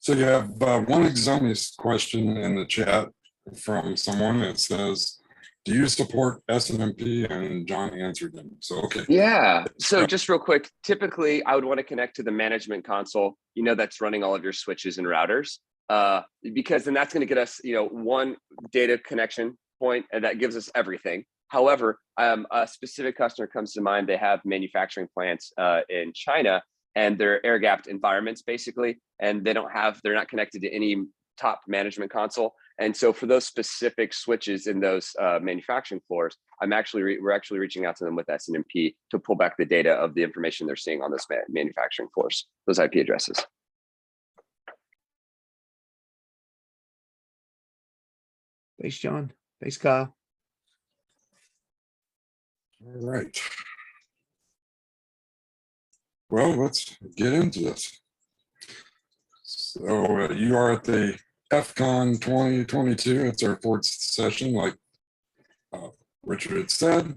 So you have one exoneous question in the chat from someone that says, do you support SNMP? And John answered them. So, okay. Yeah. So just real quick, typically I would want to connect to the management console, that's running all of your switches and routers, because then that's going to get us, one data connection point, and that gives us everything. However, a specific customer comes to mind. They have manufacturing plants in China, and they're air-gapped environments basically, and they're not connected to any top management console. And so for those specific switches in those manufacturing floors, we're actually reaching out to them with SNMP to pull back the data of the information they're seeing on those manufacturing floors, those IP addresses. Thanks, John. Thanks, Kyle. All right. Well, let's get into this. So you are at the FCon 2022. It's our fourth session, like Richard had said.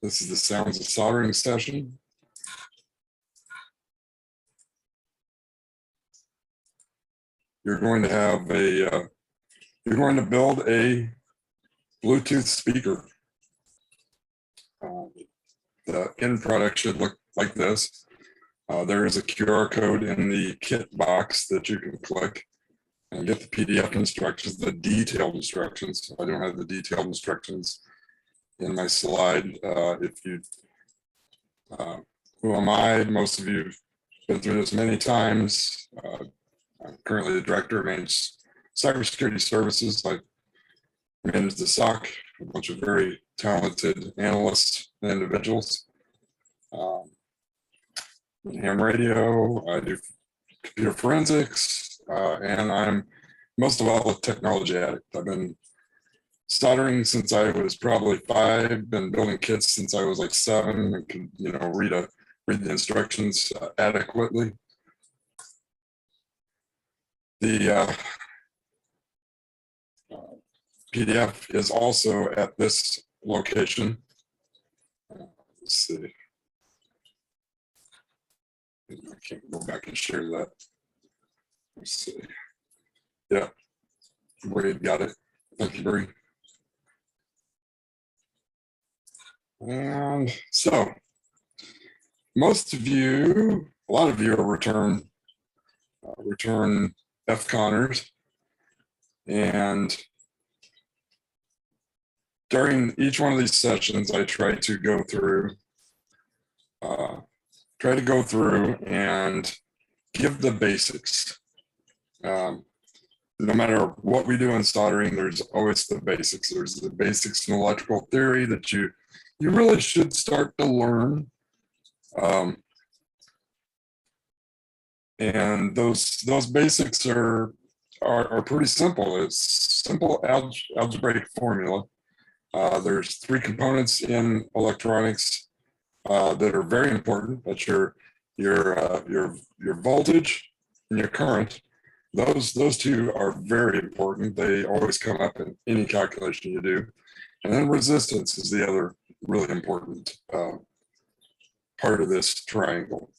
This is the Sounds of Soldering session. You're going to have you're going to build a Bluetooth speaker. The end product should look like this. There is a QR code in the kit box that you can click and get the PDF instructions, the detailed instructions. I don't have the detailed instructions in my slide. Who am I? Most of you have been through this many times. I'm currently the director of managed cybersecurity services. I manage the SOC, a bunch of very talented analysts and individuals. Ham radio, I do computer forensics, and I'm most of all a technology addict. I've been soldering since I was probably 5, been building kits since I was like 7, and can, read the instructions adequately. The PDF is also at this location. Let's see. I can't go back and share that. Let's see. Yeah, Wade got it. Thank you, Bree. And so, most of you, a lot of you are return FConners, and during each one of these sessions, I try to go through and give the basics. No matter what we do in soldering, there's always the basics. There's the basics in electrical theory that you really should start to learn. And those basics are pretty simple. It's simple algebraic formula. There's 3 components in electronics that are very important. That's your voltage and your current. Those 2 are very important. They always come up in any calculation you do. And then resistance is the other really important part of this triangle.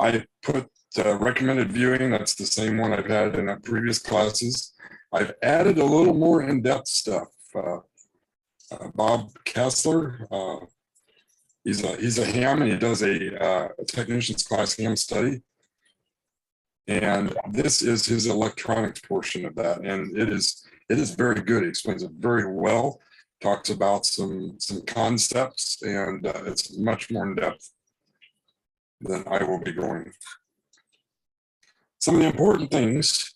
I put recommended viewing. That's the same one I've had in previous classes. I've added a little more in-depth stuff. Bob Kessler, he's a ham, and he does a technician's class ham study. And this is his electronics portion of that. And it is very good. He explains it very well, talks about some concepts, and it's much more in depth than I will be going. Some of the important things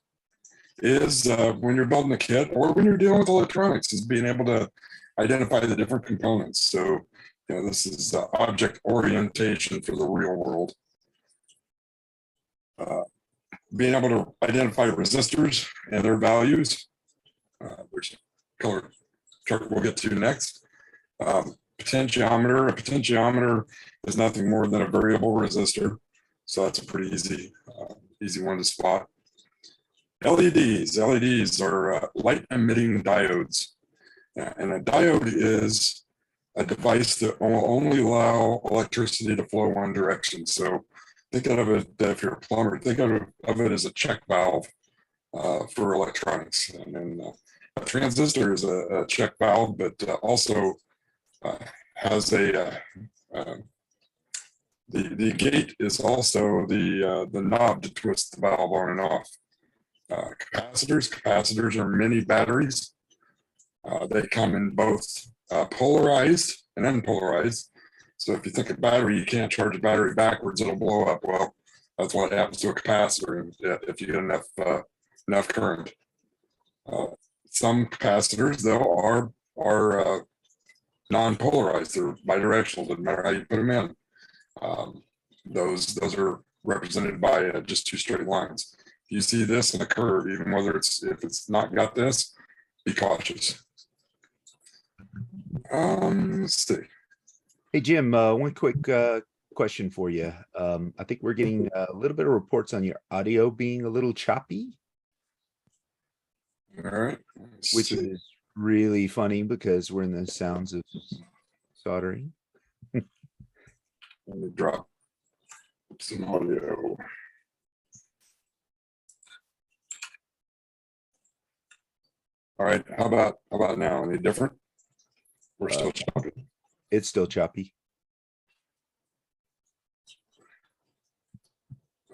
is when you're building a kit or when you're dealing with electronics is being able to identify the different components. So, this is object orientation for the real world. Being able to identify resistors and their values, which color chart we'll get to next. Potentiometer. A potentiometer is nothing more than a variable resistor, so that's a pretty easy one to spot. LEDs. LEDs are light emitting diodes, and a diode is a device that will only allow electricity to flow one direction. So think of it, if you're a plumber, think of it as a check valve for electronics. And then a transistor is a check valve, but also has the gate is also the knob to twist the valve on and off. Capacitors are mini batteries. They come in both polarized and unpolarized. So if you think a battery, you can't charge a battery backwards, it'll blow up. Well, that's what happens to a capacitor if you get enough current. Some capacitors, though, are non-polarized. They're bidirectional. Doesn't matter how you put them in. Those are represented by just two straight lines. You see this in a curve, even whether if it's not got this, be cautious. Let's see. Hey, Jim, one quick question for you. I think we're getting a little bit of reports on your audio being a little choppy, All right. which is really funny because we're in the sounds of soldering. Let me drop some audio. All right. How about now? Any different? We're still choppy. It's still choppy.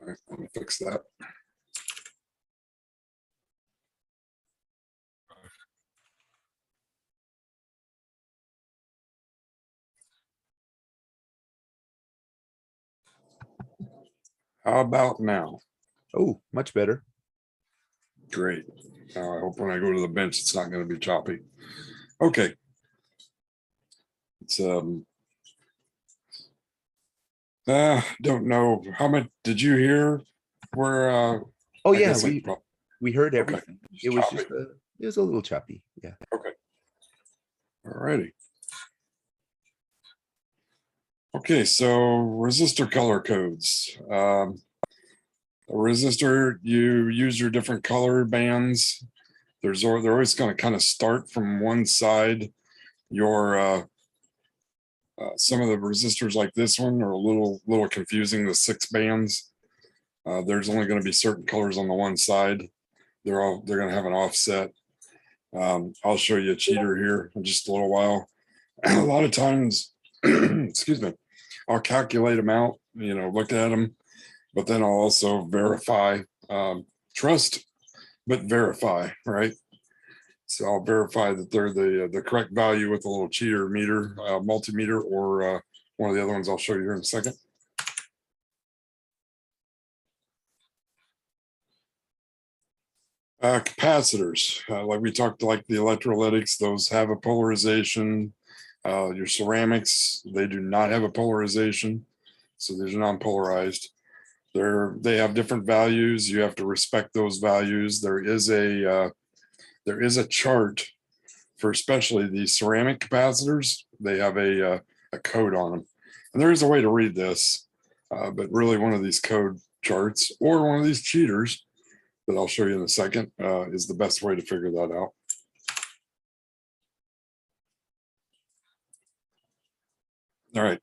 All right, let me fix that. How about now? Oh, much better. Great. Now I hope when I go to the bench, it's not going to be choppy. Okay. It's don't know how much did you hear where Oh I yeah, guess we heard Okay. everything. It was choppy. just it was a little choppy. Yeah. Okay. All righty. Okay, so resistor color codes. A resistor, you use your different color bands. They're always going to kind of start from one side. Your some of the resistors like this one are a little confusing, the 6 bands. There's only going to be certain colors on the one side. They're going to have an offset. I'll show you a cheater here in just a little while. A lot of times, excuse me, I'll calculate them out, look at them, but then I'll also verify, trust, but verify, right? So I'll verify that they're the correct value with a little cheater meter, multimeter, or one of the other ones I'll show you here in a second. Capacitors, like we talked, like the electrolytics, those have a polarization. Your ceramics, they do not have a polarization, so these are non-polarized. They have different values. You have to respect those values. There is a chart for especially the ceramic capacitors. They have a code on them, and there is a way to read this, but really one of these code charts or one of these cheaters that I'll show you in a second is the best way to figure that out. All right.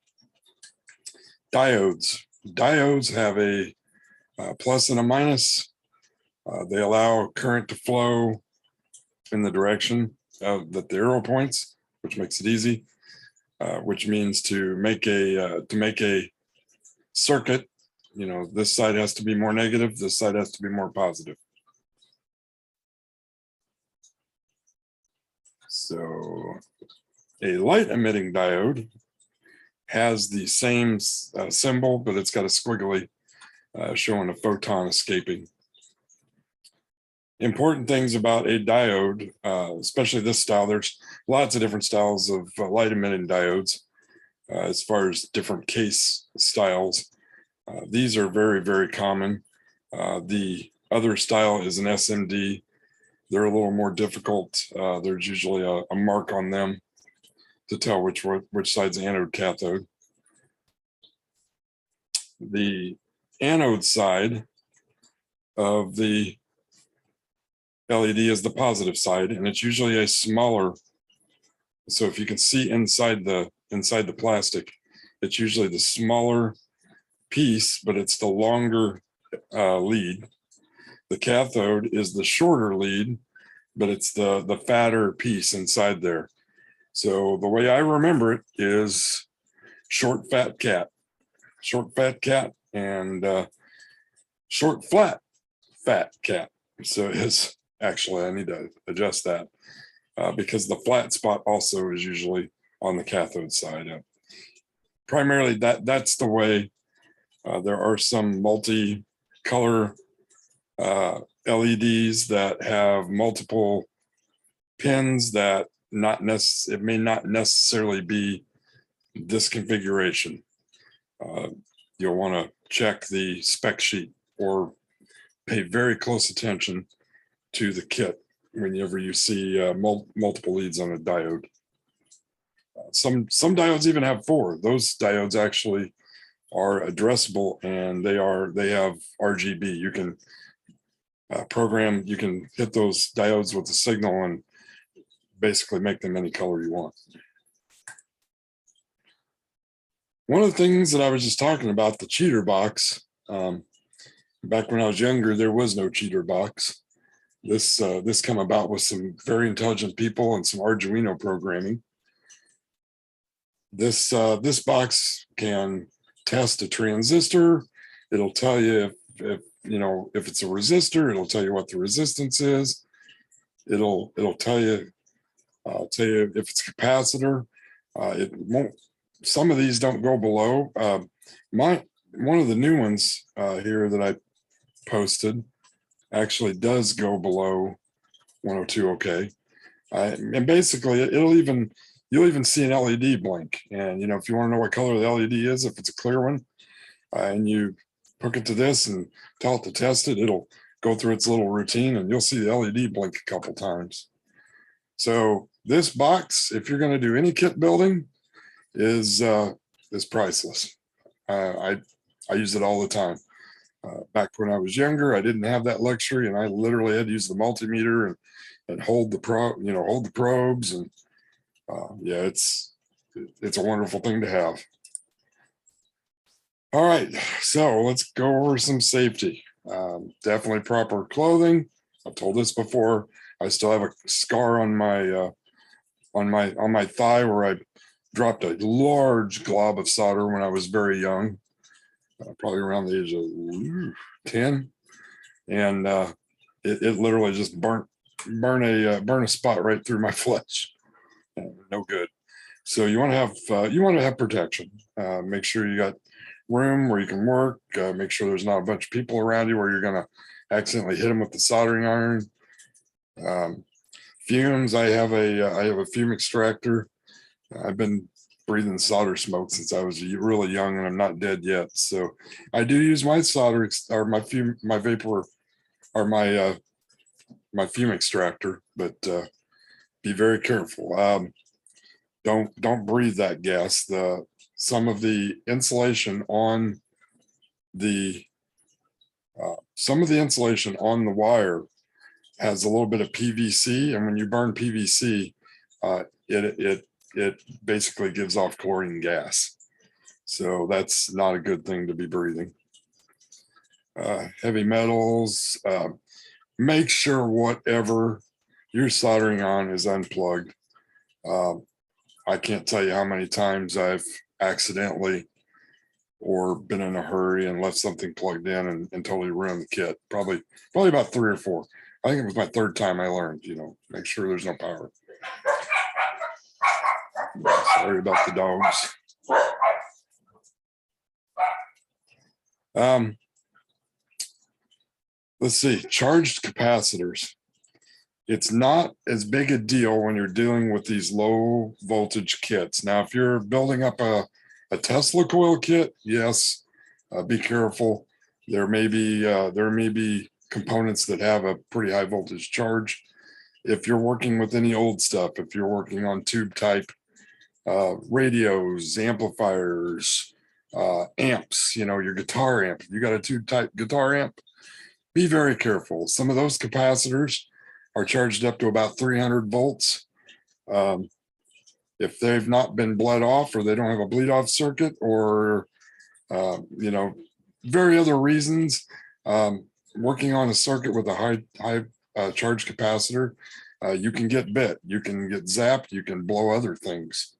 Diodes. Diodes have a plus and a minus. They allow current to flow in the direction that the arrow points, which makes it easy. Which means to make a circuit, this side has to be more negative, this side has to be more positive. So a light emitting diode has the same symbol, but it's got a squiggly showing a photon escaping. Important things about a diode, especially this style, there's lots of different styles of light emitting diodes as far as different case styles. These are very, very common. The other style is an SMD. They're a little more difficult. There's usually a mark on them to tell which side's anode cathode. The anode side of the LED is the positive side, and it's usually a smaller. So if you can see inside the plastic, it's usually the smaller piece, but it's the longer lead. The cathode is the shorter lead, but it's the fatter piece inside there. So the way I remember it is short fat cat, and short flat fat cat. So it's actually, I need to adjust that because the flat spot also is usually on the cathode side. Primarily that's the way. There are some multi-color LEDs that have multiple pins that it may not necessarily be this configuration. You'll want to check the spec sheet or pay very close attention to the kit whenever you see multiple leads on a diode. Some diodes even have 4. Those diodes actually are addressable, and they have RGB. You can program, you can hit those diodes with the signal and basically make them any color you want. One of the things that I was just talking about, the cheater box, back when I was younger, there was no cheater box. This came about with some very intelligent people and some Arduino programming. This box can test a transistor. It'll tell you if it's a resistor. It'll tell you what the resistance is. It'll tell you if it's a capacitor. It won't. Some of these don't go below. One of the new ones here that I posted actually does go below 102 OK, and basically you'll even see an LED blink. And if you want to know what color the LED is, if it's a clear one, and you hook it to this and tell it to test it, it'll go through its little routine, and you'll see the LED blink a couple times. So this box, if you're going to do any kit building, is priceless. I use it all the time. Back when I was younger, I didn't have that luxury, and I literally had to use the multimeter and hold the probes, and yeah, it's a wonderful thing to have. All right, so let's go over some safety. Definitely proper clothing. I've told this before. I still have a scar on my thigh where I dropped a large glob of solder when I was very young, probably around the age of 10, and it literally just burn a spot right through my flesh. No good. So you want to have protection. Make sure you got room where you can work. Make sure there's not a bunch of people around you where you're going to accidentally hit them with the soldering iron. Fumes. I have a fume extractor. I've been breathing solder smoke since I was really young, and I'm not dead yet. So I do use my solder or my vapor or my fume extractor, but be very careful. Don't breathe that gas. Some of the insulation on the wire has a little bit of PVC, and when you burn PVC, it basically gives off chlorine gas. So that's not a good thing to be breathing. Heavy metals. Make sure whatever you're soldering on is unplugged. I can't tell you how many times I've accidentally or been in a hurry and left something plugged in and totally ruined the kit. Probably about 3 or 4. I think it was my 3rd time I learned, make sure there's no power. Sorry about the dogs. Let's see, charged capacitors. It's not as big a deal when you're dealing with these low voltage kits. Now, if you're building up a Tesla coil kit, yes, be careful. There may be components that have a pretty high voltage charge. If you're working with any old stuff, if you're working on tube type radios, amplifiers, amps, your guitar amp, if you got a tube type guitar amp, be very careful. Some of those capacitors are charged up to about 300 volts. If they've not been bled off, or they don't have a bleed off circuit, or You know, very other reasons. Working on a circuit with a high charge capacitor, you can get bit, you can get zapped, you can blow other things.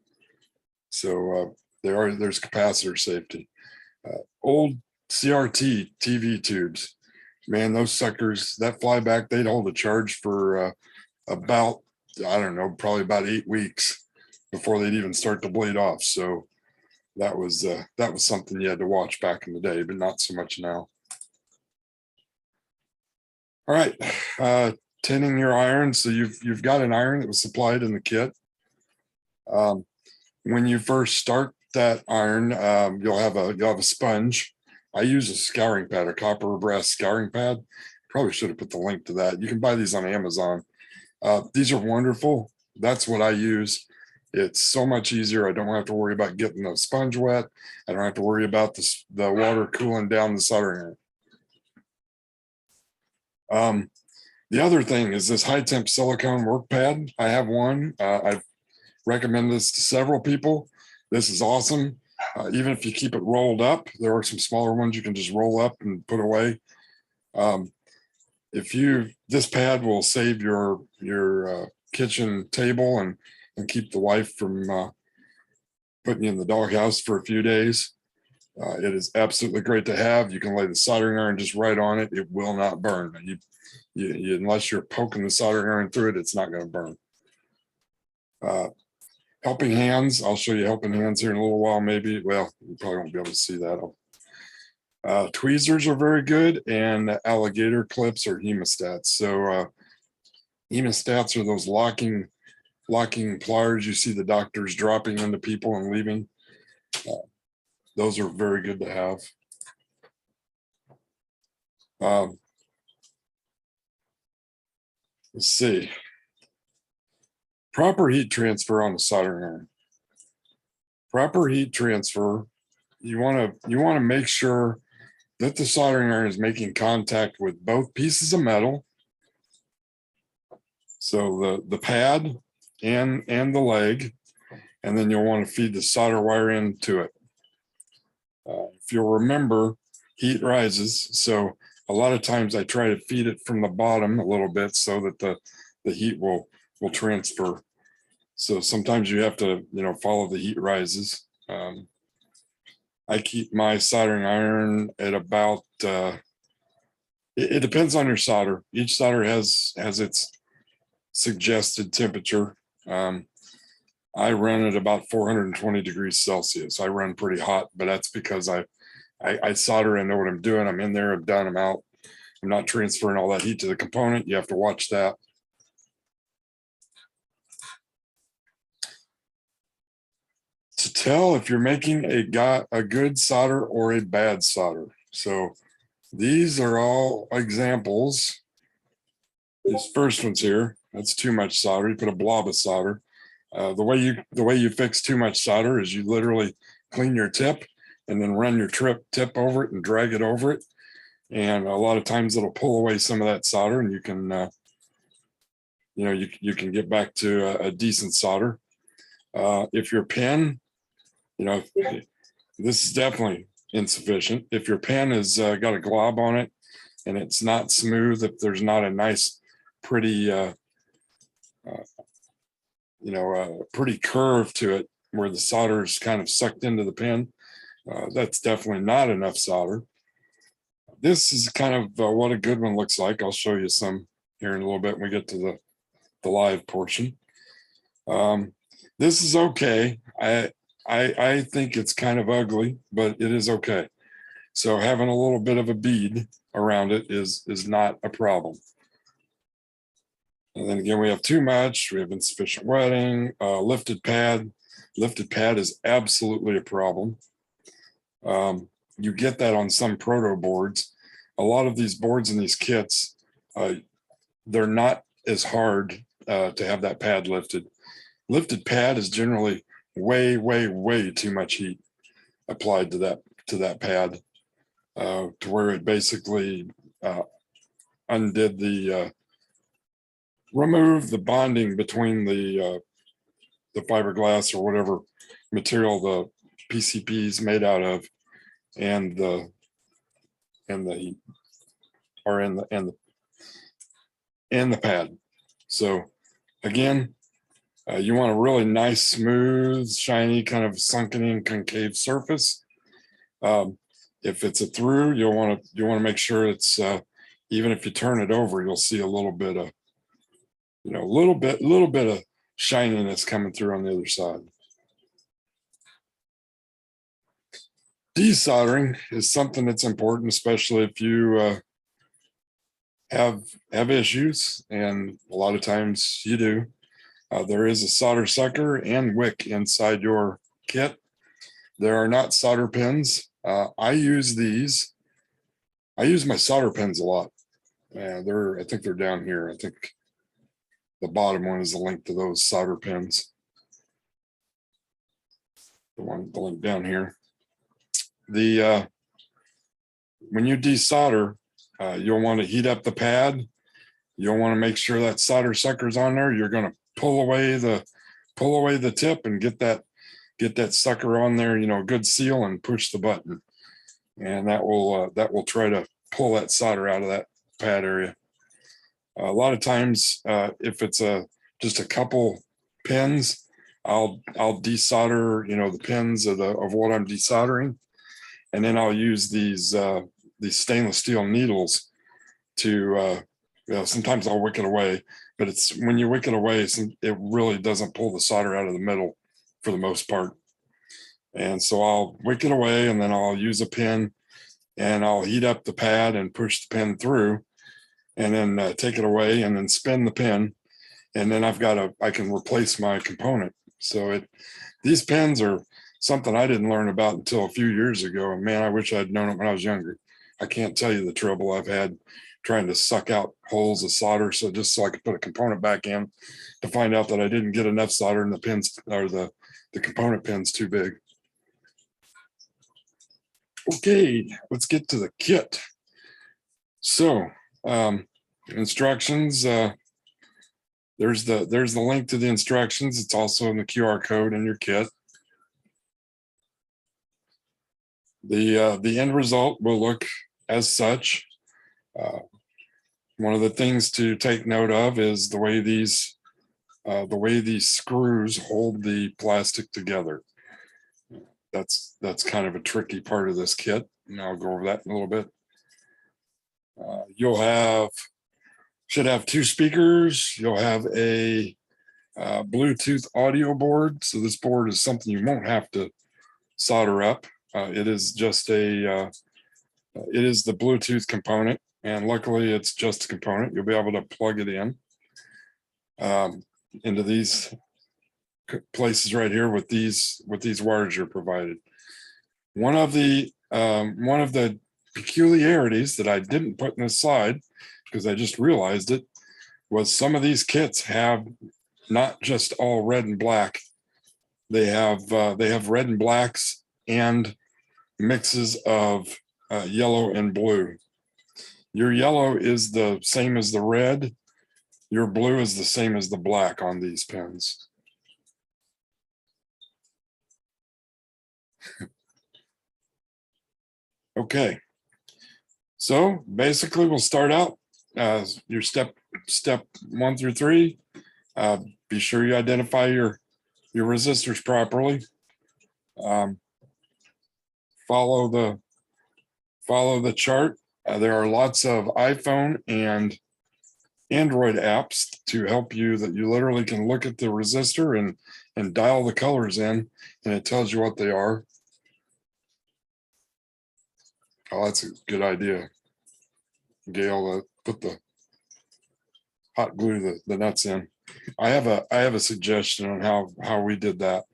So there's capacitor safety. Old CRT TV tubes, man, those suckers, that flyback, they'd hold a charge for about, I don't know, probably about 8 weeks before they'd even start to bleed off. So that was something you had to watch back in the day, but not so much now. All right, tinning your iron. So you've got an iron that was supplied in the kit. When you first start that iron, you'll have a sponge. I use a scouring pad, a copper or brass scouring pad. Probably should have put the link to that. You can buy these on Amazon. These are wonderful. That's what I use. It's so much easier. I don't have to worry about getting the sponge wet. I don't have to worry about the water cooling down the soldering iron. The other thing is this high temp silicone work pad. I have one. I've recommended this to several people. This is awesome. Even if you keep it rolled up, there are some smaller ones you can just roll up and put away. This pad will save your kitchen table and keep the wife from putting you in the doghouse for a few days. It is absolutely great to have. You can lay the soldering iron just right on it. It will not burn. Unless you're poking the soldering iron through it, it's not going to burn. Helping hands. I'll show you helping hands here in a little while, maybe. Well, you probably won't be able to see that. Tweezers are very good, and alligator clips are hemostats. So hemostats are those locking pliers you see the doctors dropping into people and leaving. Those are very good to have. Let's see. Proper heat transfer on the soldering iron. Proper heat transfer, you want to make sure that the soldering iron is making contact with both pieces of metal. So the pad and the leg, and then you'll want to feed the solder wire into it. If you'll remember, heat rises. So a lot of times I try to feed it from the bottom a little bit so that the heat will transfer. So sometimes you have to, follow the heat rises. I keep my soldering iron at about, it depends on your solder. Each solder has its suggested temperature. I run at about 420 degrees Celsius. I run pretty hot, but that's because I solder, I know what I'm doing. I'm in there, I'm done, I'm out. I'm not transferring all that heat to the component. You have to watch that. To tell if you're making a good solder or a bad solder. So these are all examples. This first one's here. That's too much solder. You put a blob of solder. The way you fix too much solder is you literally clean your tip and then run your tip over it and drag it over it. And a lot of times it'll pull away some of that solder, and you can, you can get back to a decent solder. If your pen, this is definitely insufficient. If your pen has got a glob on it and it's not smooth, if there's not a nice, pretty, pretty curve to it where the solder is kind of sucked into the pen, that's definitely not enough solder. This is kind of what a good one looks like. I'll show you some here in a little bit when we get to the live portion. This is okay. I think it's kind of ugly, but it is okay. So having a little bit of a bead around it is not a problem. And then again, we have too much, we have insufficient wetting, lifted pad. Lifted pad is absolutely a problem. You get that on some proto boards. A lot of these boards in these kits, they're not as hard to have that pad lifted. Lifted pad is generally way, way, way too much heat applied to that pad, to where it basically undid remove the bonding between the fiberglass or whatever material the PCP is made out of. and the heat, or and the pad. So again, you want a really nice, smooth, shiny, kind of sunken in concave surface. If it's a through, you'll want to make sure it's even if you turn it over, you'll see a little bit of, a little bit of shininess coming through on the other side. Desoldering is something that's important, especially if you have issues, and a lot of times you do. There is a solder sucker and wick inside your kit. There are not solder pins. I use these. I use my solder pins a lot. I think they're down here. I think the bottom one is a link to those solder pins. The link down here. When you desolder, you'll want to heat up the pad. You'll want to make sure that solder sucker's on there. You're going to pull away the tip and get that sucker on there, good seal, and push the button. And that will try to pull that solder out of that pad area. A lot of times, if it's just a couple pins, I'll desolder, the pins of what I'm desoldering, and then I'll use these stainless steel needles to, sometimes I'll wick it away, but it's when you wick it away, it really doesn't pull the solder out of the middle for the most part. And so I'll wick it away, and then I'll use a pin, and I'll heat up the pad and push the pin through, and then take it away, and then spin the pin, and then I can replace my component. So these pins are something I didn't learn about until a few years ago, and man, I wish I'd known it when I was younger. I can't tell you the trouble I've had trying to suck out holes of solder, so I could put a component back in, to find out that I didn't get enough solder in the pins, or the component pins too big. Okay, let's get to the kit. So instructions, there's the link to the instructions. It's also in the QR code in your kit. The end result will look as such. One of the things to take note of is the way these screws hold the plastic together. That's kind of a tricky part of this kit, and I'll go over that in a little bit. Should have 2 speakers. You'll have a Bluetooth audio board. So this board is something you won't have to solder up. It is just it is the Bluetooth component, and luckily it's just a component. You'll be able to plug it in into these places right here with these wires you're provided. One of the peculiarities that I didn't put in this slide, because I just realized it, was some of these kits have not just all red and black. They have red and blacks and mixes of yellow and blue. Your yellow is the same as the red. Your blue is the same as the black on these pins. Okay, so basically we'll start out your step 1 through 3. Be sure you identify your resistors properly. Follow the chart. There are lots of iPhone and Android apps to help you, that you literally can look at the resistor and dial the colors in, and it tells you what they are. Oh, that's a good idea, Gail, to put the hot glue the nuts in. I have a suggestion on how we did that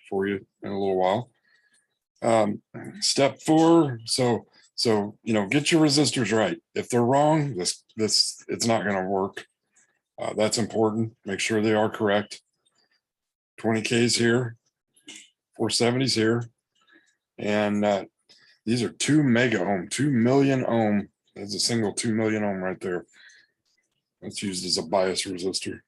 for you in a little while. Step 4, so get your resistors right. If they're wrong, it's not going to work. That's important. Make sure they are correct. 20Ks here, 470s here, and these are 2 mega ohm, 2 million ohm. There's a single 2 million ohm right there. That's used as a bias resistor.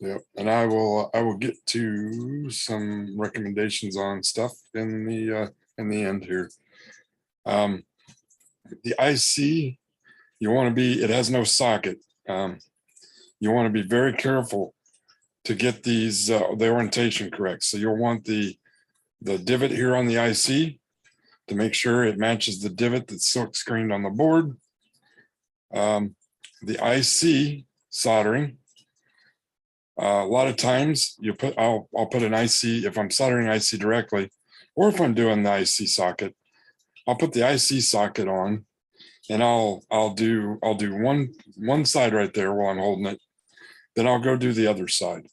Yep, and I will get to some recommendations on stuff in the end here. The IC, you want to be, it has no socket. You want to be very careful to get these the orientation correct. So you'll want the divot here on the IC to make sure it matches the divot that's silk screened on the board. The IC soldering. A lot of times I'll put an IC, if I'm soldering IC directly, or if I'm doing the IC socket, I'll put the IC socket on and I'll do one side right there while I'm holding it. Then I'll go do the other side.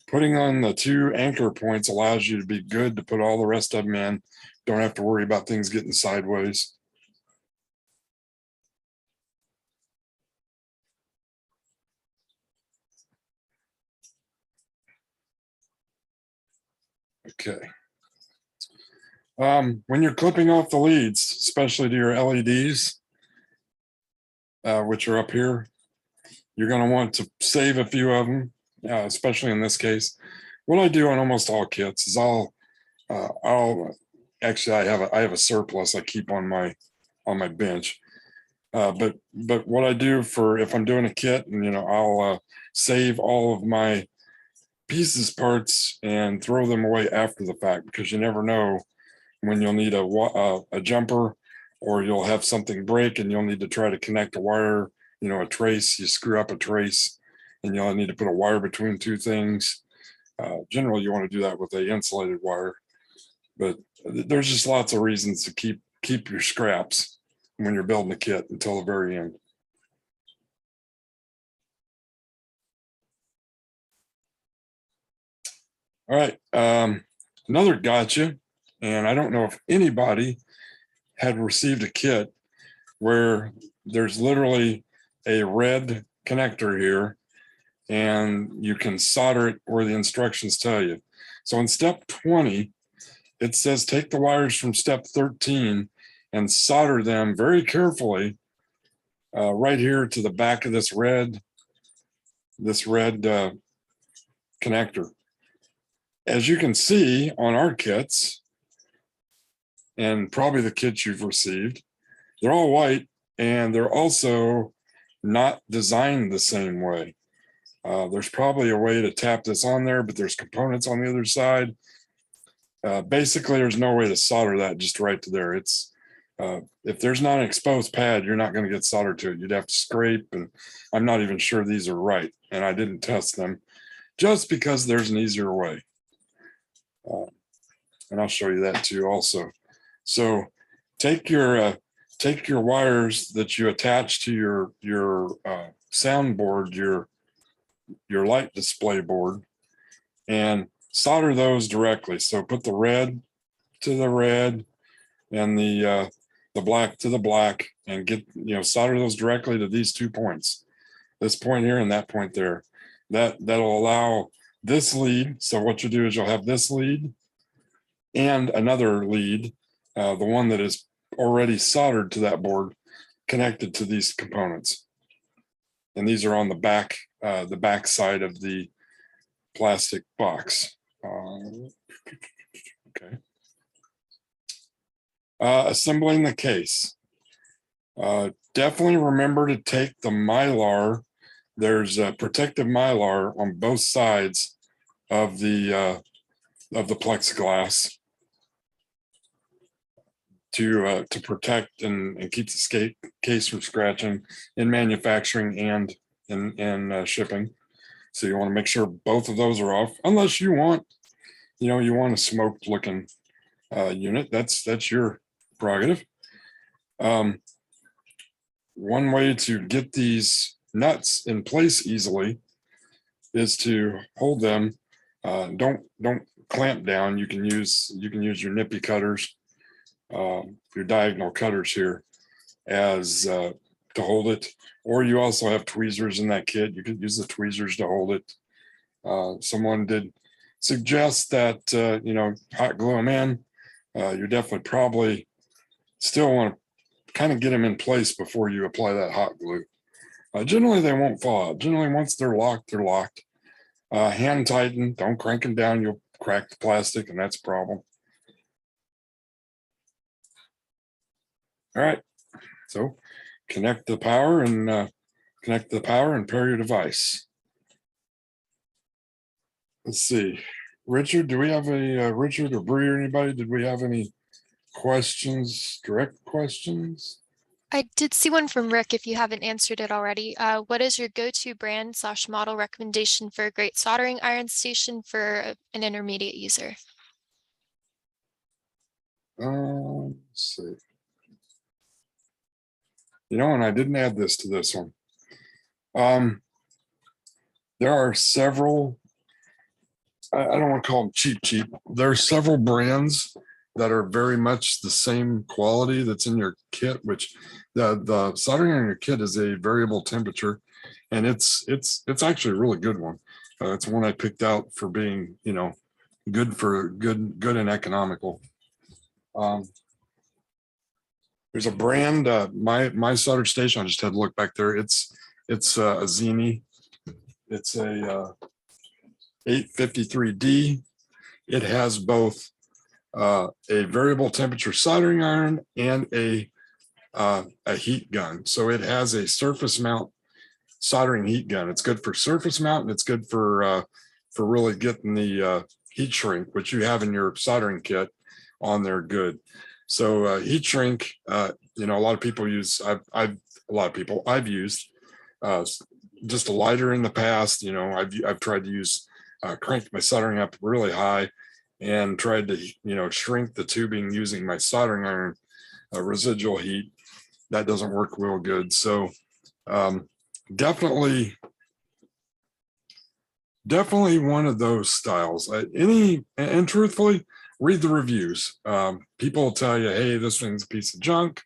Putting on the 2 anchor points allows you to be good to put all the rest of them in. Don't have to worry about things getting sideways. Okay. When you're clipping off the leads, especially to your LEDs, which are up here, you're going to want to save a few of them, especially in this case. What I do on almost all kits is I'll actually I have a surplus I keep on my bench. But what I do for if I'm doing a kit, and I'll save all of my pieces, parts, and throw them away after the fact, because you never know when you'll need a jumper, or you'll have something break and you'll need to try to connect a wire, a trace, you screw up a trace and you'll need to put a wire between 2 things. Generally, you want to do that with a insulated wire, but there's just lots of reasons to keep your scraps when you're building a kit until the very end. All right, another gotcha, and I don't know if anybody had received a kit where there's literally a red connector here and you can solder it where the instructions tell you. So in step 20, it says take the wires from step 13 and solder them very carefully right here to the back of this red connector. As you can see on our kits, and probably the kits you've received, they're all white and they're also not designed the same way. There's probably a way to tap this on there, but there's components on the other side. Basically, there's no way to solder that just right to there. It's if there's not an exposed pad, you're not going to get soldered to it. You'd have to scrape, and I'm not even sure these are right. And I didn't test them just because there's an easier way. And I'll show you that too also. So take your wires that you attach to your soundboard, your light display board, and solder those directly. So put the red to the red and the black to the black, and get solder those directly to these 2 points, this point here and that point there. That'll allow this lead. So what you do is you'll have this lead and another lead, the one that is already soldered to that board, connected to these components. And these are on the back side of the plastic box. Okay. Assembling the case. Definitely remember to take the Mylar. There's a protective Mylar on both sides of the plexiglass to protect and keep the case from scratching in manufacturing and in shipping. So you want to make sure both of those are off, unless you want, you want a smoked looking unit. That's your prerogative. One way to get these nuts in place easily is to hold them. Don't clamp down. You can use your nippy cutters, your diagonal cutters here, as to hold it. Or you also have tweezers in that kit. You could use the tweezers to hold it. Someone did suggest that hot glue them in. You definitely probably still want to kind of get them in place before you apply that hot glue. Generally, they won't fall out. Generally, once they're locked, they're locked. Hand tighten, don't crank them down, you'll crack the plastic and that's a problem. All right, so connect the power and pair your device. Let's see, Richard, do we have Richard or Bree or anybody? Did we have any questions, direct questions? I did see one from Rick, if you haven't answered it already. What is your go-to brand / model recommendation for a great soldering iron station for an intermediate user? Let's see. You know, and I didn't add this to this one. There are several, I don't want to call them cheap. There are several brands that are very much the same quality that's in your kit, which the soldering iron in your kit is a variable temperature, and it's actually a really good one. It's one I picked out for being, you know, good and economical. There's a brand, my solder station, I just had to look back there. It's a Zini. It's a 853D. It has both a variable temperature soldering iron and a heat gun. So it has a surface mount soldering heat gun. It's good for surface mount, and it's good for really getting the heat shrink, which you have in your soldering kit on there good. So heat shrink, you know, a lot of people use, I've used just a lighter in the past. You know, I've tried to use crank my soldering up really high and tried to, you know, shrink the tubing using my soldering iron residual heat. That doesn't work real good. So definitely one of those styles. And truthfully, read the reviews. People will tell you, hey, this thing's a piece of junk,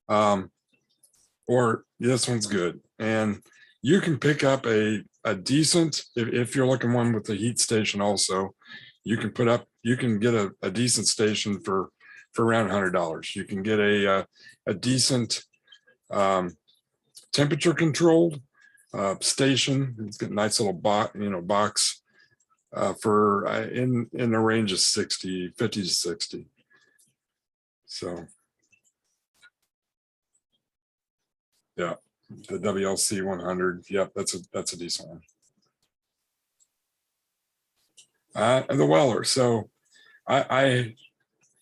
or this one's good. And you can pick up a decent, if you're looking one with the heat station also, you can get a decent station for around $100. You can get a decent temperature controlled station. It's got a nice little box for in the range of 50 to 60. So yeah, the WLC 100. Yep, that's a decent one. And the Weller. So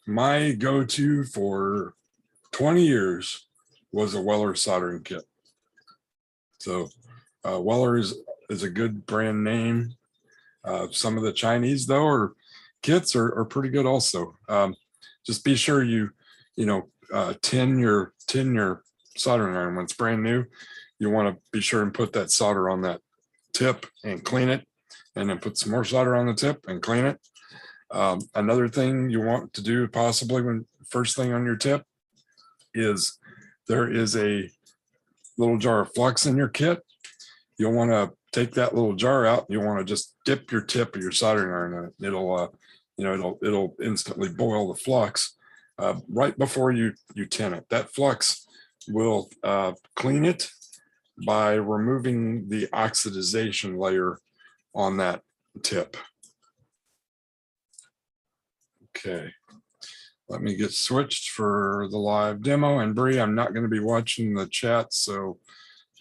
my go-to for 20 years was a Weller soldering kit. So Weller is a good brand name. Some of the Chinese though, or kits are pretty good also. Just be sure you tin your soldering iron when it's brand new. You want to be sure and put that solder on that tip and clean it, and then put some more solder on the tip and clean it. Another thing you want to do possibly when first thing on your tip is there is a little jar of flux in your kit. You'll want to take that little jar out. You want to just dip your tip of your soldering iron in it. It'll instantly boil the flux right before you tin it. That flux will clean it by removing the oxidization layer on that tip. Okay, let me get switched for the live demo. And Bree, I'm not going to be watching the chat, so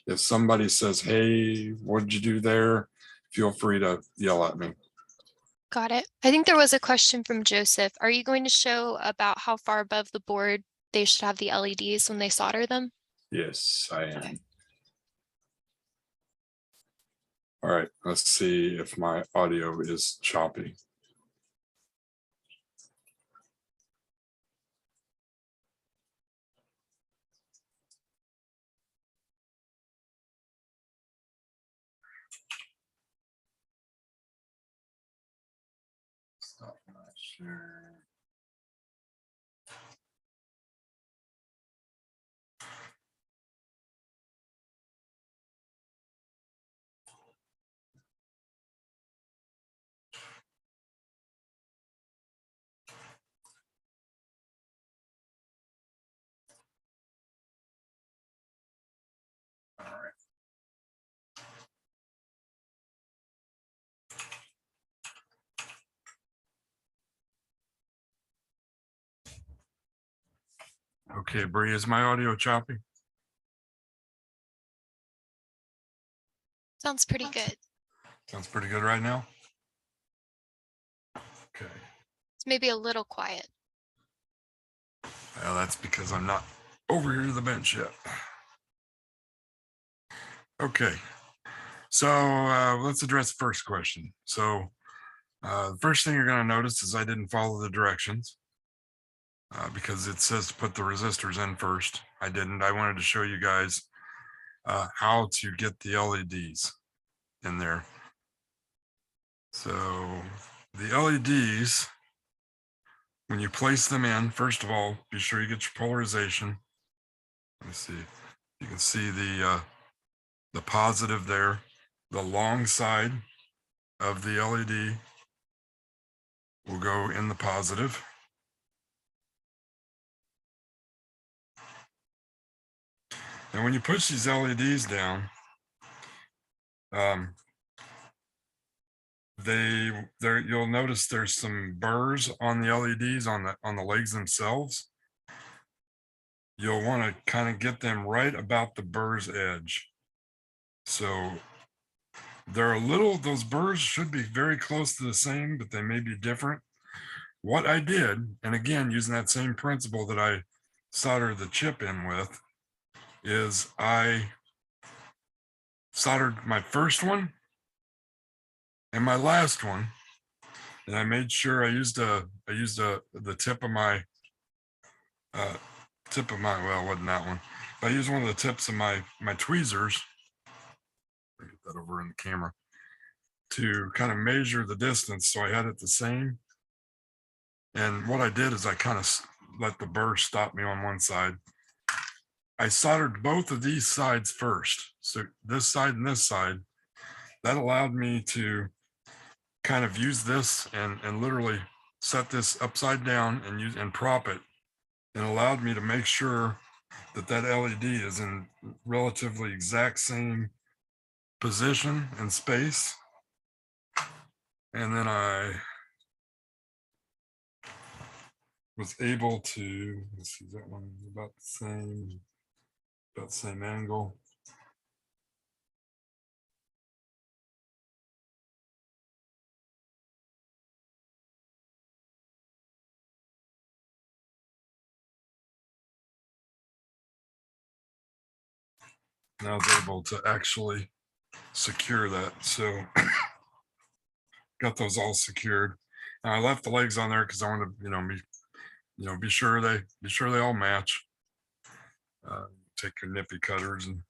if somebody says, hey, what did you do there? Feel free to yell at me. Got it. I think there was a question from Joseph. Are you going to show about how far above the board they should have the LEDs when they solder them? Yes, I am. All right, let's see if my audio is choppy. Stop my share. All right. Okay, Bree, is my audio choppy? Sounds pretty good. Sounds pretty good right now. Okay. It's maybe a little quiet. Well, that's because I'm not over here to the bench yet. Okay. So let's address the first question. So the first thing you're going to notice is I didn't follow the directions because it says to put the resistors in first. I didn't. I wanted to show you guys how to get the LEDs in there. So the LEDs, when you place them in, first of all, be sure you get your polarization. Let me see. You can see the positive there. The long side of the LED will go in the positive. And when you push these LEDs down, you'll notice there's some burrs on the LEDs on the legs themselves. You'll want to kind of get them right about the burr's edge. So they're those burrs should be very close to the same, but they may be different. What I did, and again, using that same principle that I soldered the chip in with, is I soldered my first one and my last one, and I made sure I used the tip of my well, it wasn't that one, but I used one of the tips of my tweezers. Get that over in the camera to kind of measure the distance, so I had it the same. And what I did is I kind of let the burr stop me on one side. I soldered both of these sides first, so this side and this side. That allowed me to kind of use this and literally set this upside down and prop it, and allowed me to make sure that that LED is in relatively exact same position and space. And then I was able to, let's see, that one about the same angle. And I was able to actually secure that. So got those all secured. And I left the legs on there because I want to, be sure they all match. Take your nippy cutters and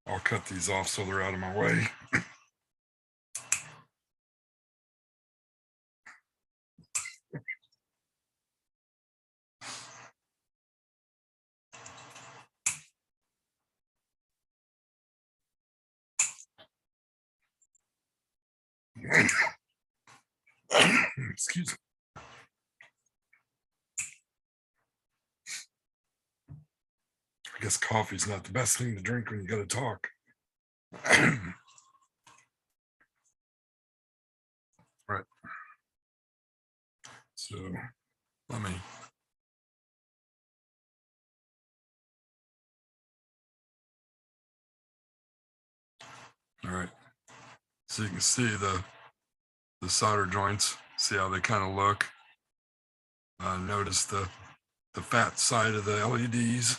I'll cut these off so they're out of my way. Excuse me. I guess coffee's not the best thing to drink when you got to talk. Right. So let me. All right. So you can see the solder joints. See how they kind of look. Notice the fat side of the LEDs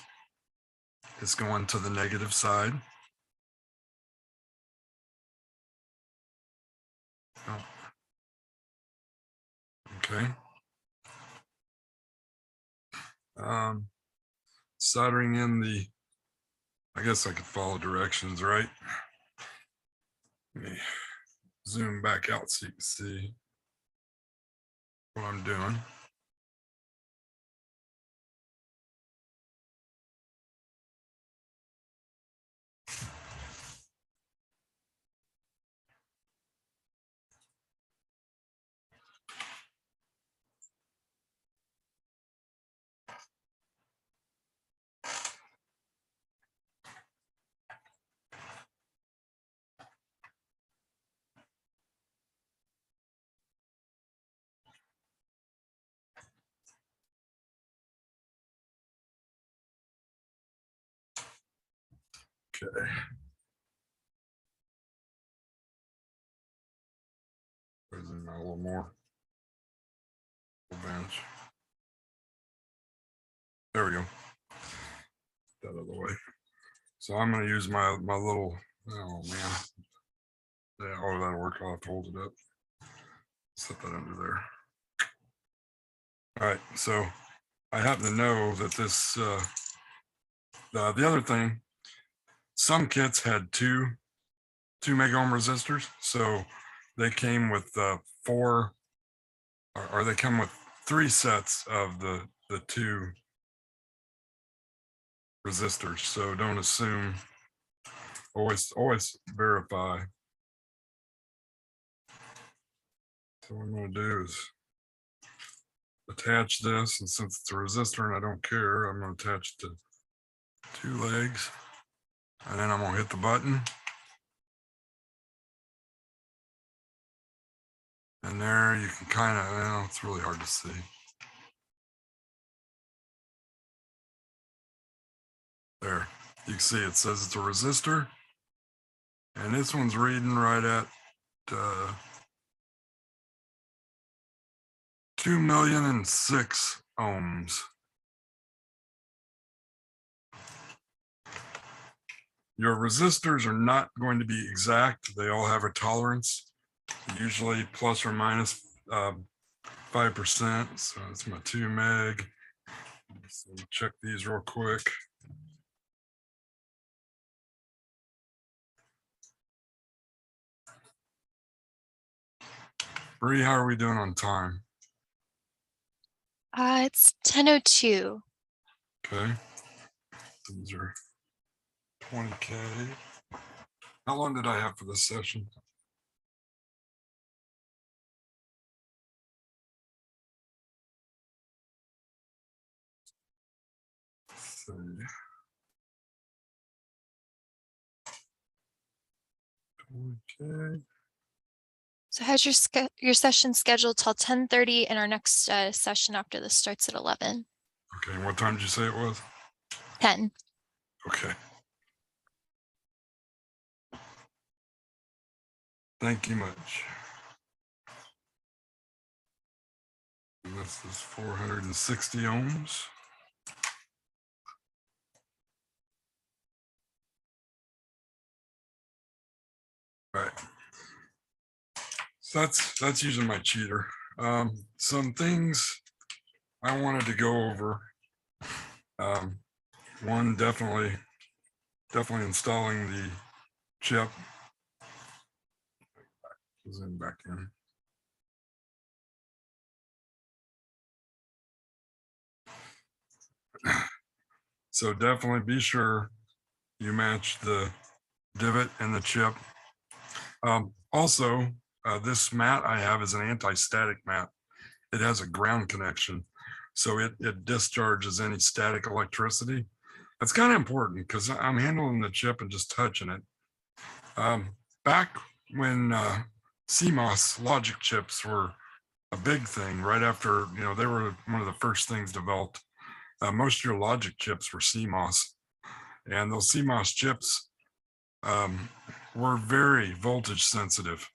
is going to the negative side. Oh. Okay. Soldering in I guess I could follow directions, right? Let me zoom back out so you can see what I'm doing. Okay. There's a little more. Bench. There we go. That out of the way. So I'm going to use my little. Oh man. Yeah. Oh, that'll work. I'll have to hold it up. Set that under there. All right. So I happen to know that this. The other thing. Some kits had two mega ohm resistors, so they came with 4, or they come with 3 sets of the 2 resistors. So don't assume. Always verify. So what I'm going to do is attach this, and since it's a resistor and I don't care, I'm going to attach it to 2 legs, and then I'm going to hit the button. And there you can kind of, well, it's really hard to see. There, you can see it says it's a resistor, and this one's reading right at 2,000,006 ohms. Your resistors are not going to be exact. They all have a tolerance, usually plus or minus 5%. So it's my 2 meg. So check these real quick. Bree, how are we doing on time? It's 10:02. Okay. These are 20K. How long did I have for this session? Let's see. 20K. So has your session scheduled till 10:30, and our next session after this starts at 11. Okay, what time did you say it was? 10. Okay. Thank you much. And this is 460 ohms. Right. So that's using my cheater. Some things I wanted to go over. One, definitely installing the chip. Zoom back in. So definitely be sure you match the divot and the chip. Also, this mat I have is an anti-static mat. It has a ground connection, so it discharges any static electricity. That's kind of important because I'm handling the chip and just touching it. Back when CMOS logic chips were a big thing, right after, they were one of the first things developed. Most of your logic chips were CMOS, and those CMOS chips were very voltage sensitive.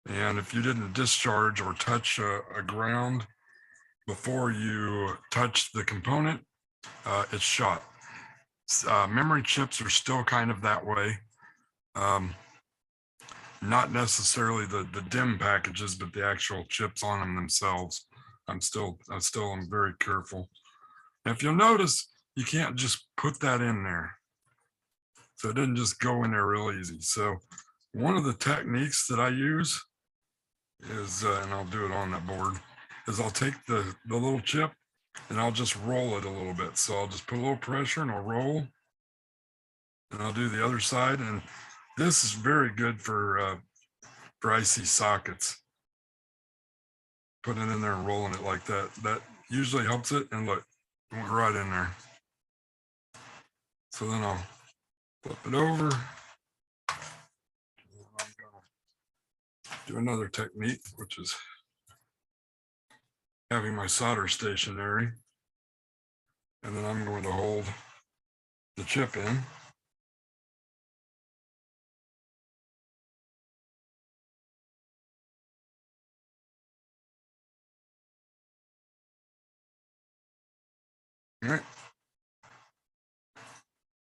And if you didn't discharge or touch a ground before you touched the component, it's shot. Memory chips are still kind of that way. Not necessarily the DIMM packages, but the actual chips on them themselves. I'm very careful. And if you'll notice, you can't just put that in there. So it didn't just go in there real easy. So one of the techniques that I use is, and I'll do it on that board, is I'll take the little chip and I'll just roll it a little bit. So I'll just put a little pressure and I'll roll, and I'll do the other side. And this is very good for IC sockets. Putting it in there and rolling it like that. That usually helps it. And look, it went right in there. So then I'll flip it over. I'm gonna do another technique, which is having my solder stationary. And then I'm going to hold the chip in. All right.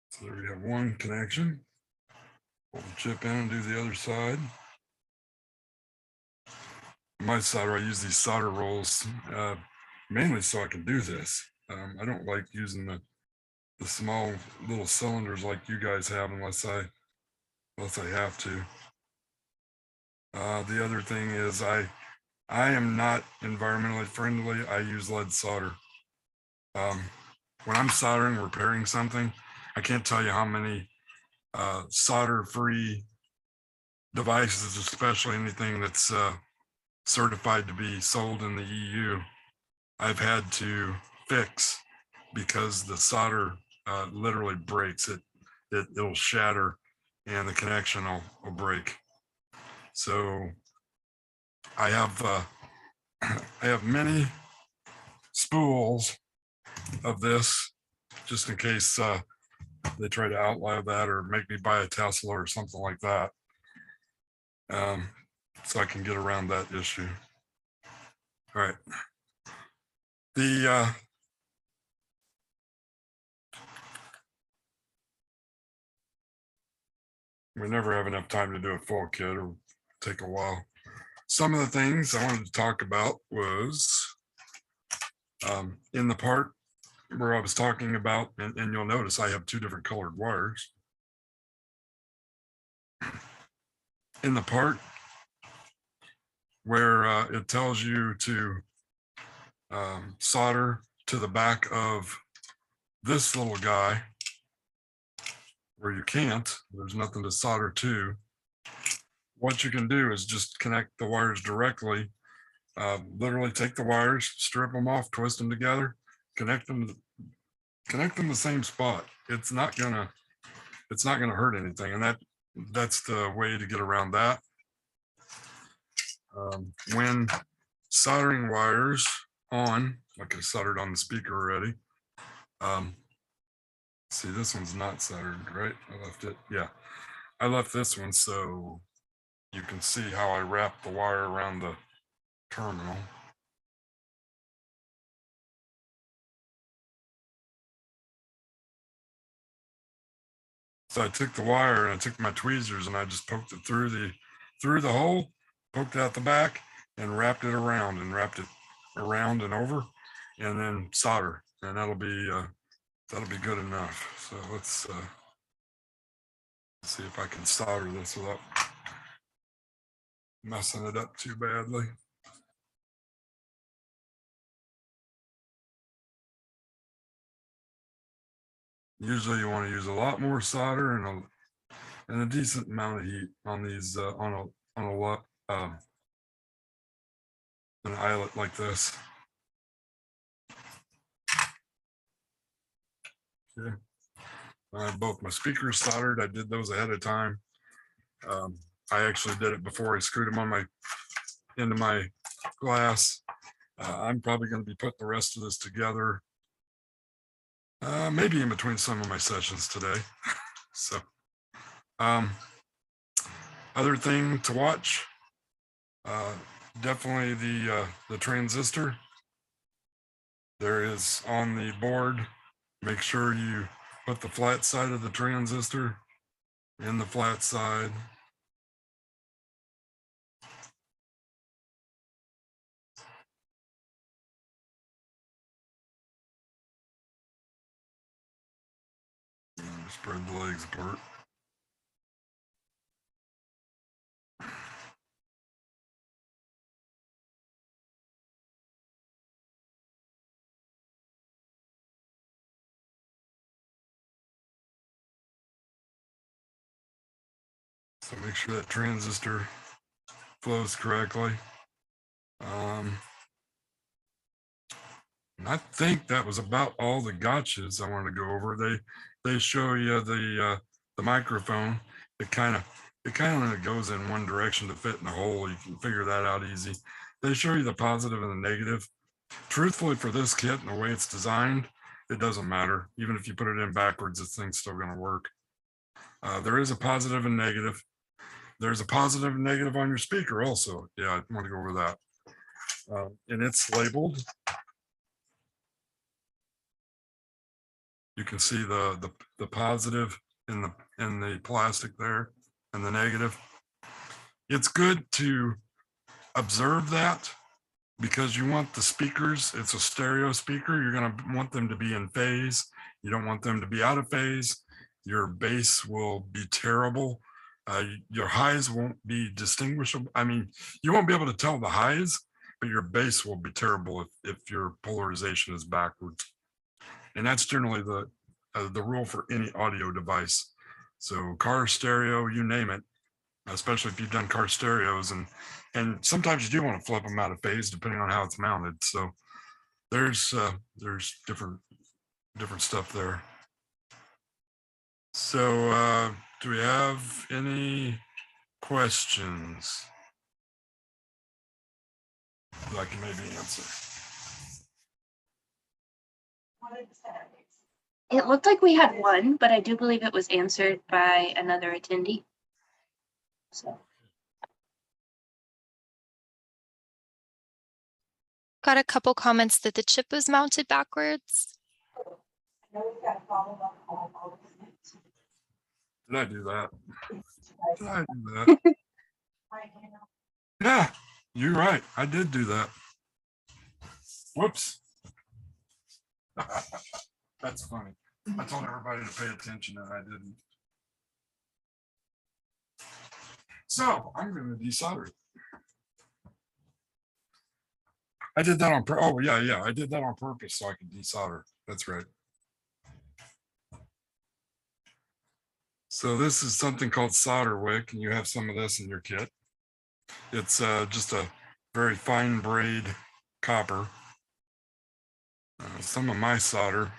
So there we have one connection. Pull the chip in and do the other side. My solder, I use these solder rolls mainly so I can do this. I don't like using the small little cylinders like you guys have unless I have to. The other thing is I am not environmentally friendly. I use lead solder. When I'm soldering, repairing something, I can't tell you how many solder-free devices, especially anything that's certified to be sold in the EU, I've had to fix because the solder literally breaks. It'll shatter and the connection will break. So I have I have many spools of this just in case they try to outlive that or make me buy a Tesla or something like that. So I can get around that issue. All right. We never have enough time to do a full kit or take a while. Some of the things I wanted to talk about was in the part where I was talking about, and you'll notice I have two different colored wires. In the part where it tells you to solder to the back of this little guy, where you can't, there's nothing to solder to. What you can do is just connect the wires directly. Literally take the wires, strip them off, twist them together, connect them the same spot. It's not gonna hurt anything, and that's the way to get around that. When soldering wires on, like I soldered on the speaker already. See, this one's not soldered, right? I left it. Yeah, I left this one so you can see how I wrap the wire around the terminal. So I took the wire and I took my tweezers and I just poked it through the hole, poked out the back, and wrapped it around and and over, and then solder, and that'll be good enough. So let's see if I can solder this without messing it up too badly. Usually you want to use a lot more solder and a decent amount of heat on these on an eyelet like this. Okay. Both my speakers soldered. I did those ahead of time. I actually did it before I screwed them on into my glass. I'm probably going to be putting the rest of this together, maybe in between some of my sessions today. So, other thing to watch, definitely the transistor. There is on the board. Make sure you put the flat side of the transistor in the flat side. Spread the legs apart. So make sure that transistor flows correctly. And I think that was about all the gotchas I wanted to go over. They show you the microphone. It kind of goes in one direction to fit in the hole. You can figure that out easy. They show you the positive and the negative. Truthfully, for this kit and the way it's designed, it doesn't matter. Even if you put it in backwards, this thing's still going to work. There is a positive and negative. There's a positive and negative on your speaker also. Yeah, I want to go over that. And it's labeled. You can see the positive in the plastic there and the negative. It's good to observe that because you want the speakers, it's a stereo speaker, you're going to want them to be in phase. You don't want them to be out of phase. Your bass will be terrible. Your highs won't be distinguishable. I mean, you won't be able to tell the highs, but your bass will be terrible if your polarization is backwards. And that's generally the rule for any audio device. So car stereo, you name it, especially if you've done car stereos, and sometimes you do want to flip them out of phase depending on how it's mounted. So there's different stuff there. So do we have any questions that I can maybe answer? It looked like we had one, but I do believe it was answered by another attendee. So Got a couple comments that the chip was mounted backwards. Did I do that? Did I do that? Yeah, you're right. I did do that. Whoops. That's funny. I told everybody to pay attention and I didn't. So I'm going to desolder it. I did that on purpose. Oh, yeah. I did that on purpose so I could desolder. That's right. So this is something called solder wick, and you have some of this in your kit. It's just a very fine braid copper. Some of my solder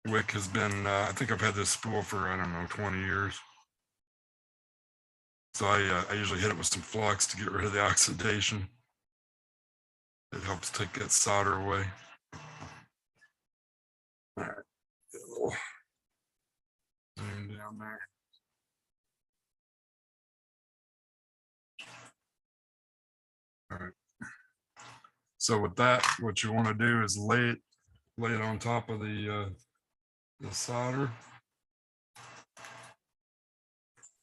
wick has been, I think I've had this spool for, I don't know, 20 years. So I usually hit it with some flux to get rid of the oxidation. It helps take that solder away. All right, get a little zoom down there. All right. So with that, what you want to do is lay it on top of the solder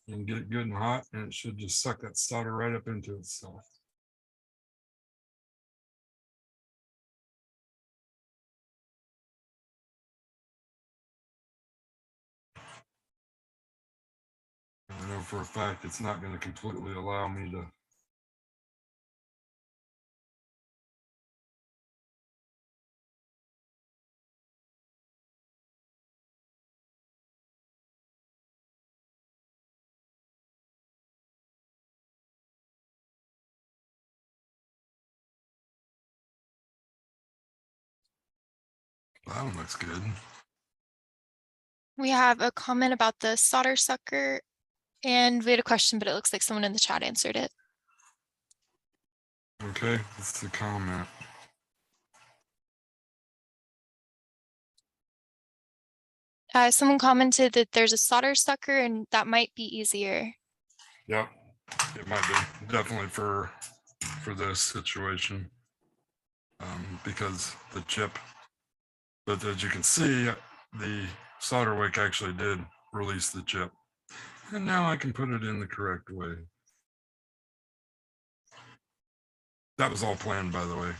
and get it good and hot, and it should just suck that solder right up into itself. I know for a fact it's not going to completely allow me to. That one looks good. We have a comment about the solder sucker, and we had a question, but it looks like someone in the chat answered it. Okay, that's the comment. Someone commented that there's a solder sucker and that might be easier. Yep, it might be definitely for this situation, because the chip. But as you can see, the solder wick actually did release the chip, and now I can put it in the correct way. That was all planned, by the way.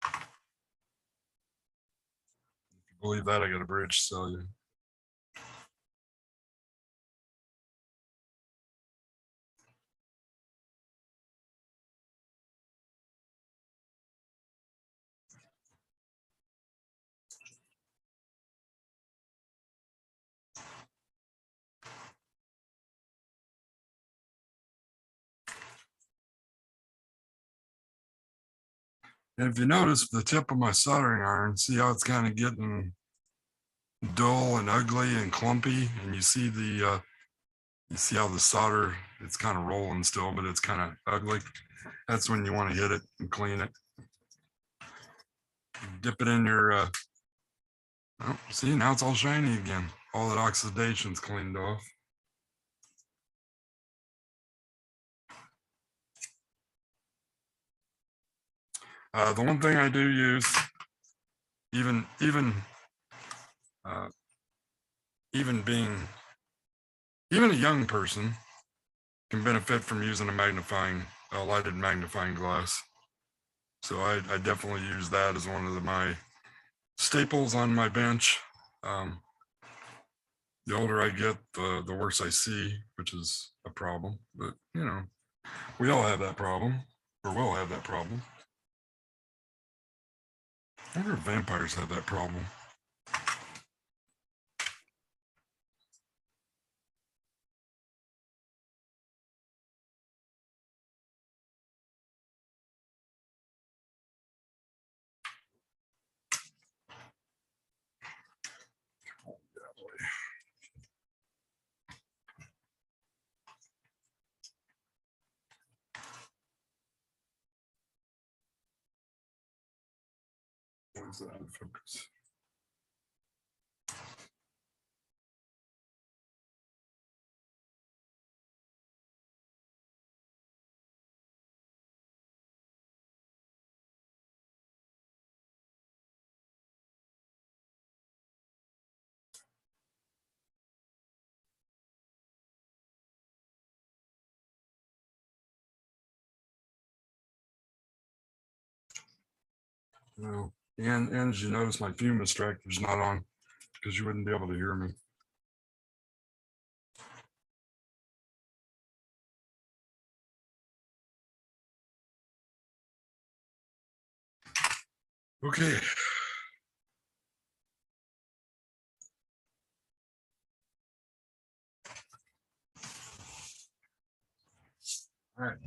If you believe that, I got a bridge to sell you. And if you notice the tip of my soldering iron, see how it's kind of getting dull and ugly and clumpy, and you see how the solder, it's kind of rolling still, but it's kind of ugly. That's when you want to hit it and clean it. Dip it in your oh, see, now it's all shiny again. All that oxidation's cleaned off. The one thing I do use, even even a young person can benefit from using a lighted magnifying glass. So I definitely use that as one of my staples on my bench. The older I get, the worse I see, which is a problem. But you know, we all have that problem, or will have that problem. I wonder if vampires have that problem. Where's that focus? No. And as you notice, my fume extractor is not on because you wouldn't be able to hear me. Okay. All right.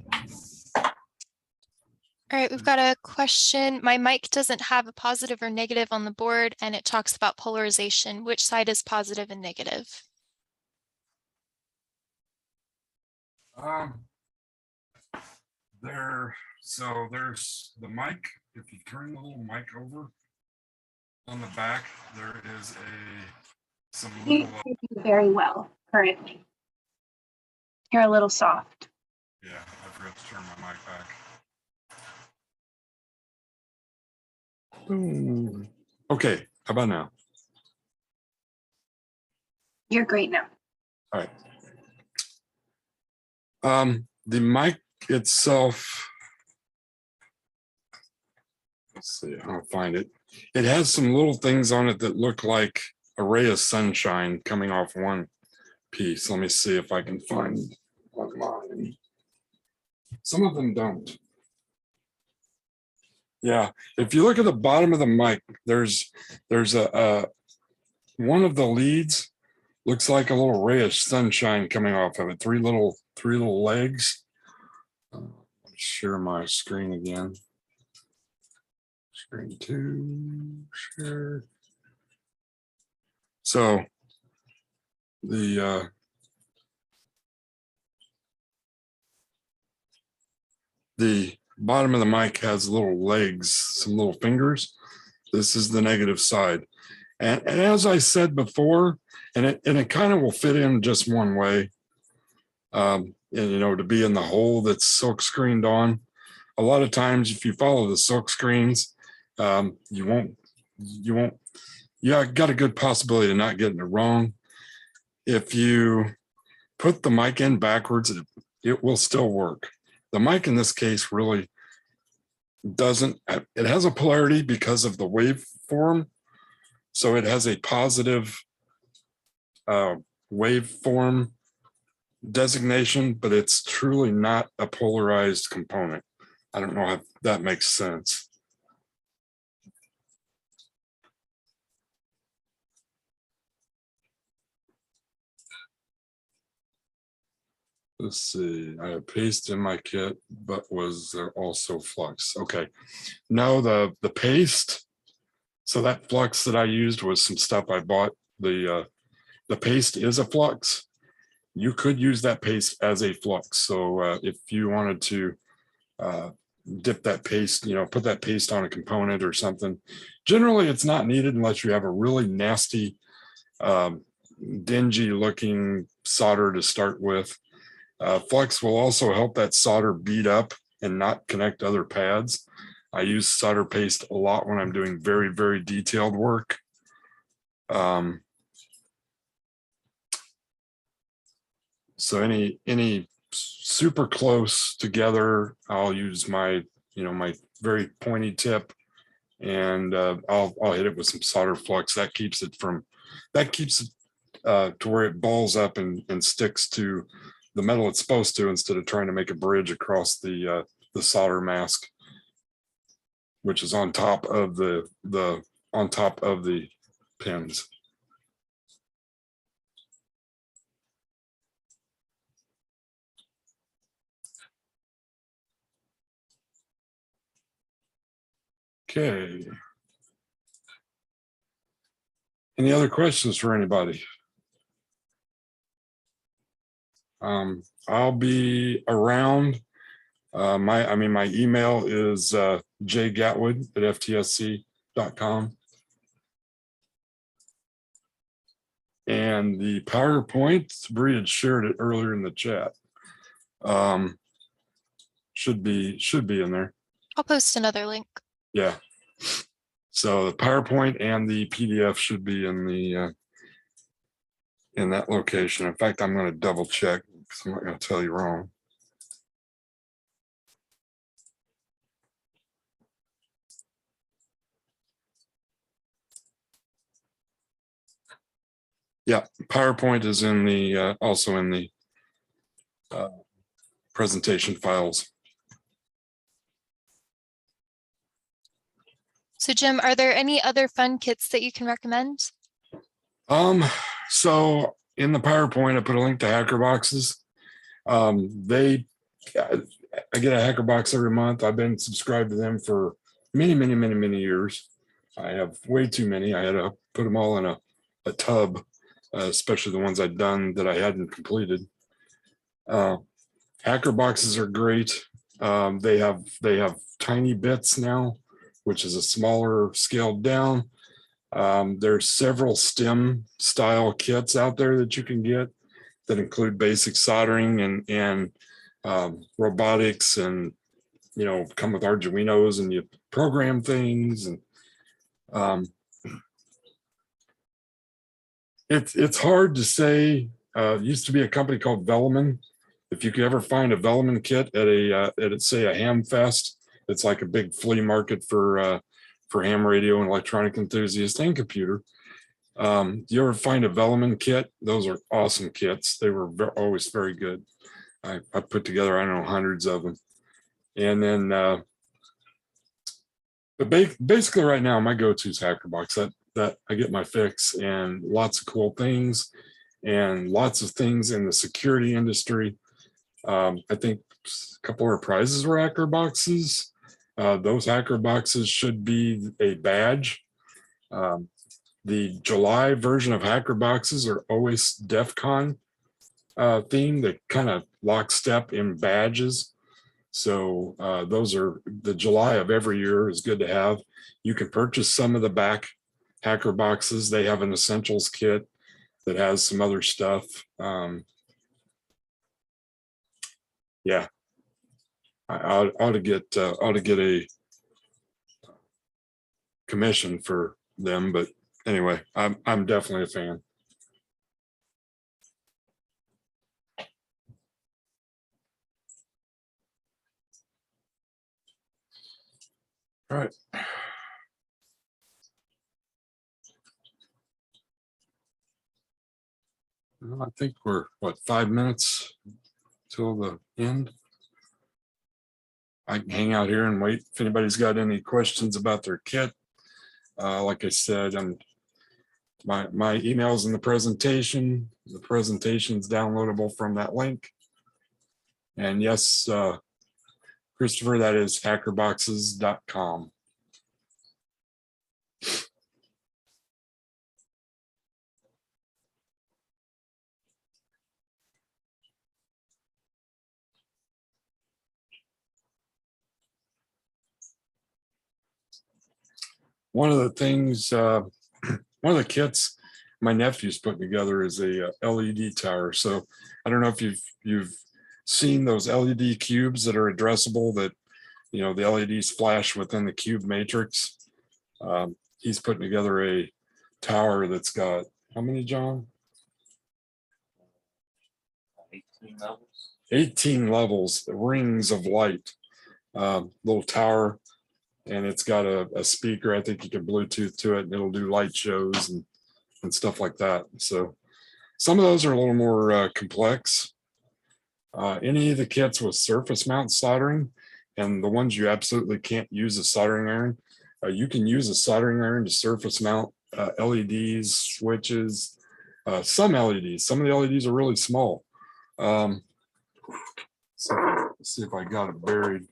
All right, we've got a question. My mic doesn't have a positive or negative on the board, and it talks about polarization. Which side is positive and negative? So there's the mic. If you turn the little mic over on the back, there is some You little. do very well currently. You're a little soft. Yeah, I forgot to turn my mic back. Okay, how about now? You're great now. All right. The mic itself, let's see, I'll find it. It has some little things on it that look like a ray of sunshine coming off one piece. Let me see if I can find on mine. Some of them don't. Yeah, if you look at the bottom of the mic, there's a one of the leads looks like a little ray of sunshine coming off of it. Three little legs. Share my screen again. Screen 2, share. So the bottom of the mic has little legs, some little fingers. This is the negative side. And as I said before, and it kind of will fit in just one way. And you know, to be in the hole that's silk screened on. A lot of times, if you follow the silk screens, you got a good possibility of not getting it wrong. If you put the mic in backwards, it will still work. The mic in this case really doesn't, it has a polarity because of the waveform. So it has a positive waveform designation, but it's truly not a polarized component. I don't know if that makes sense. Let's see, I have paste in my kit, but was there also flux? Okay, no, the paste. So that flux that I used was some stuff I bought. The paste is a flux. You could use that paste as a flux. So if you wanted to dip that paste, you know, put that paste on a component or something, generally it's not needed unless you have a really nasty, dingy looking solder to start with. Flux will also help that solder bead up and not connect other pads. I use solder paste a lot when I'm doing very, very detailed work. So any super close together, I'll use my, my very pointy tip, and I'll hit it with some solder flux. That keeps it to where it balls up and sticks to the metal it's supposed to, instead of trying to make a bridge across the solder mask, which is on top of the pins. Okay. Any other questions for anybody? I'll be around. My email is jgatwood@ftsc.com. And the PowerPoint, Bree had shared it earlier in the chat. Should be in there. I'll post another link. Yeah. So the PowerPoint and the PDF should be in that location. In fact, I'm going to double check because I'm not going to tell you wrong. Yeah, PowerPoint is in the also in the presentation files. So Jim, are there any other fun kits that you can recommend? So in the PowerPoint, I put a link to hacker boxes. I get a hacker box every month. I've been subscribed to them for many years. I have way too many. I had to put them all in a tub, especially the ones I'd done that I hadn't completed. Hacker boxes are great. They have tiny bits now, which is a smaller scaled down. There's several STEM style kits out there that you can get that include basic soldering and robotics, and come with Arduinos, and you program things. And it's hard to say. It used to be a company called Velleman. If you could ever find a Velleman kit at say a ham fest, it's like a big flea market for ham radio and electronic enthusiasts and computer. You ever find a Velleman kit? Those are awesome kits. They were always very good. I put together, I don't know, hundreds of them. And then, but basically right now, my go-to is HackerBox. That I get my fix, and lots of cool things, and lots of things in the security industry. I think a couple of prizes were hacker boxes. Those hacker boxes should be a badge. The July version of hacker boxes are always DEF CON theme. They kind of lockstep in badges. So those are the July of every year is good to have. You can purchase some of the back hacker boxes. They have an essentials kit that has some other stuff. Yeah, I ought to get a commission for them, but anyway, I'm definitely a fan. All right. Well, I think we're 5 minutes till the end. I can hang out here and wait if anybody's got any questions about their kit. Like I said, my email's in the presentation. The presentation's downloadable from that link. And yes, Christopher, that is hackerboxes.com. One of the things, one of the kits my nephew's putting together is a LED tower. So I don't know if you've seen those LED cubes that are addressable, that the LEDs flash within the cube matrix. He's putting together a tower that's got, how many, John? 18 levels. 18 levels, rings of light, little tower. And it's got a speaker. I think you can Bluetooth to it and it'll do light shows and stuff like that. So some of those are a little more complex. Any of the kits with surface mount soldering and the ones you absolutely can't use a soldering iron, you can use a soldering iron to surface mount LEDs, switches, some LEDs. Some of the LEDs are really small. So see if I got it buried.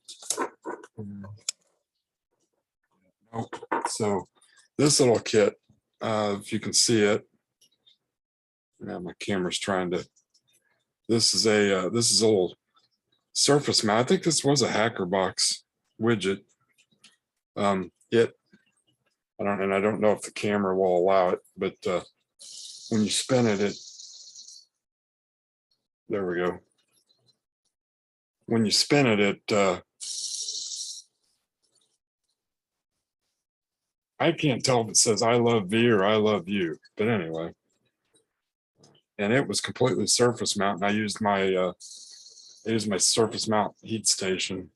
Nope. So this little kit, if you can see it, now my camera's trying to. This is a little surface mount. I think this was a Hacker Box widget. I don't know if the camera will allow it, but when you spin it, there we go. When you spin it, I can't tell if it says I love V or I love you, but anyway. And it was completely surface mount. And I used my surface mount heat station.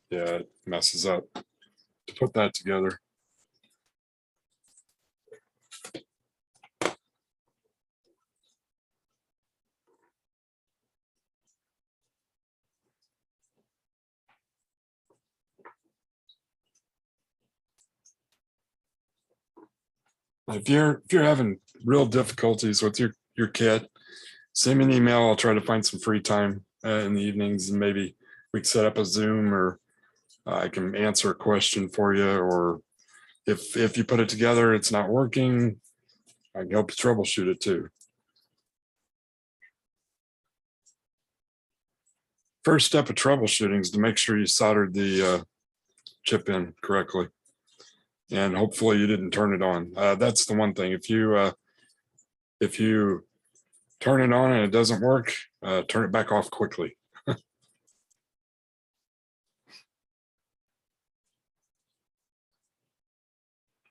Yeah, it messes up to put that together. If you're having real difficulties with your kit, send me an email. I'll try to find some free time in the evenings, and maybe we can set up a Zoom, or I can answer a question for you. Or if you put it together, it's not working, I can help you troubleshoot it too. First step of troubleshooting is to make sure you soldered the chip in correctly. And hopefully you didn't turn it on. That's the one thing. If you turn it on and it doesn't work, turn it back off quickly.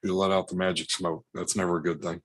You let out the magic smoke. That's never a good thing.